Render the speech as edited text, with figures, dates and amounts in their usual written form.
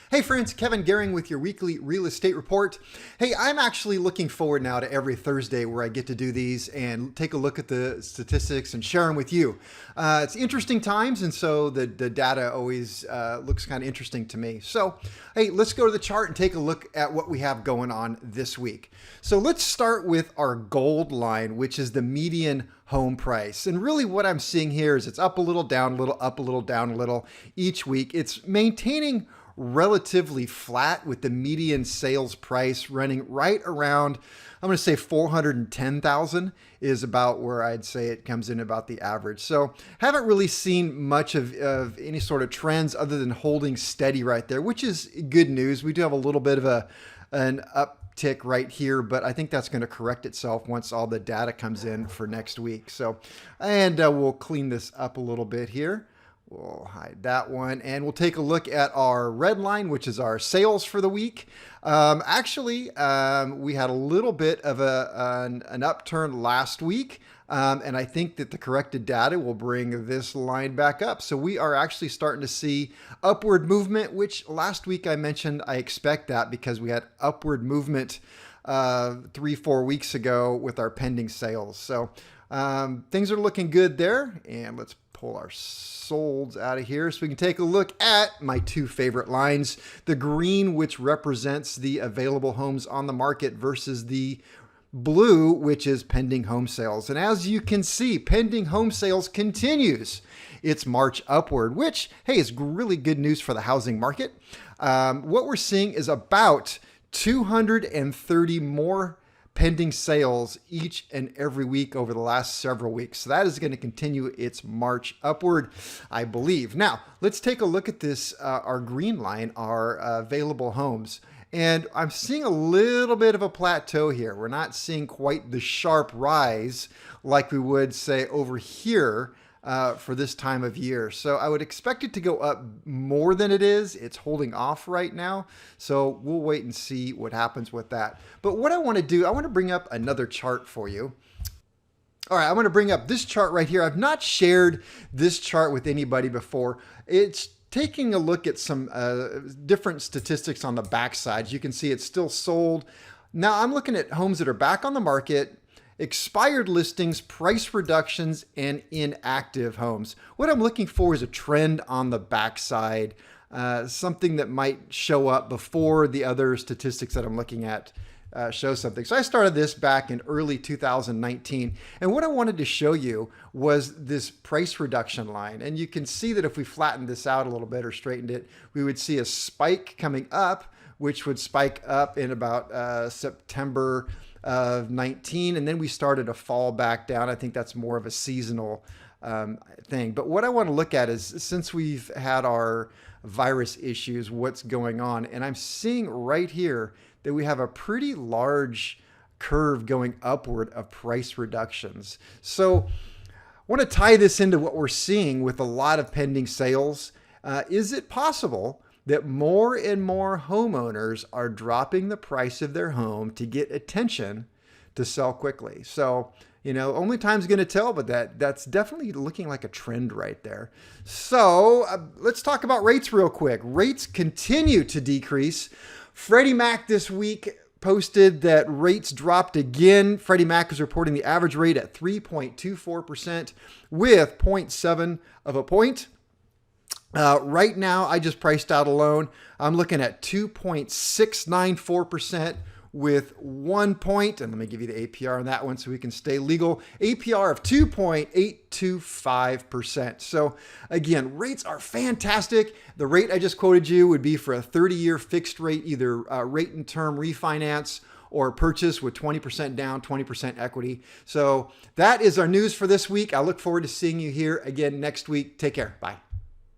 Hey friends, Kevin Gehring with your weekly real estate report. Hey, I'm actually looking forward now to every Thursday where I get to do these and take a look at the statistics and share them with you. It's interesting times, and so the data always looks kind of interesting to me. So, hey, let's go to the chart and take a look at what we have going on this week. So let's start with our gold line, which is the median home price. And really what I'm seeing here is it's up a little, down a little, up a little, down a little each week. It's maintaining relatively flat with the median sales price running right around, I'm going to say 410,000 is about where I'd say it comes in about the average. So haven't really seen much of any sort of trends other than holding steady right there, which is good news. We do have a little bit of an uptick right here, but I think that's going to correct itself once all the data comes in for next week. So, and we'll clean this up a little bit here. We'll hide that one, and we'll take a look at our red line, which is our sales for the week. We had a little bit of an upturn last week, and I think that the corrected data will bring this line back up. So we are actually starting to see upward movement, which last week I mentioned I expect that because we had upward movement 3-4 weeks ago with our pending sales. So things are looking good there, and let's pull our solds out of here so we can take a look at my two favorite lines, the green, which represents the available homes on the market, versus the blue, which is pending home sales. And as you can see, pending home sales continues its march upward, which, hey, is really good news for the housing market. What we're seeing is about 230 more pending sales each and every week over the last several weeks. So that is going to continue its march upward, I believe. Now, let's take a look at this, our green line, our available homes. And I'm seeing a little bit of a plateau here. We're not seeing quite the sharp rise like we would say over here for this time of year. So I would expect it to go up more than it is. It's holding off right now. So we'll wait and see what happens with that. But what I want to do, I want to bring up another chart for you. All right, I want to bring up this chart right here. I've not shared this chart with anybody before. It's taking a look at some different statistics on the backside. You can see it's still sold. Now I'm looking at homes that are back on the market, expired listings, price reductions, and inactive homes. What I'm looking for is a trend on the backside, something that might show up before the other statistics that I'm looking at show something. So I started this back in early 2019. And what I wanted to show you was this price reduction line. And you can see that if we flattened this out a little bit or straightened it, we would see a spike coming up, which would spike up in about September of 19, and then we started to fall back down. I think that's more of a seasonal thing. But what I want to look at is, since we've had our virus issues, what's going on. And I'm seeing right here that we have a pretty large curve going upward of price reductions. So I want to tie this into what we're seeing with a lot of pending sales. Is it possible that more and more homeowners are dropping the price of their home to get attention to sell quickly? So, you know, only time's going to tell, but that's definitely looking like a trend right there. So let's talk about rates real quick. Rates continue to decrease. Freddie Mac this week posted that rates dropped again. Freddie Mac is reporting the average rate at 3.24% with 0.7 of a point. Right now, I just priced out a loan. I'm looking at 2.694% with 1 point. And let me give you the APR on that one so we can stay legal. APR of 2.825%. So again, rates are fantastic. The rate I just quoted you would be for a 30-year fixed rate, either rate and term refinance or purchase with 20% down, 20% equity. So that is our news for this week. I look forward to seeing you here again next week. Take care. Bye.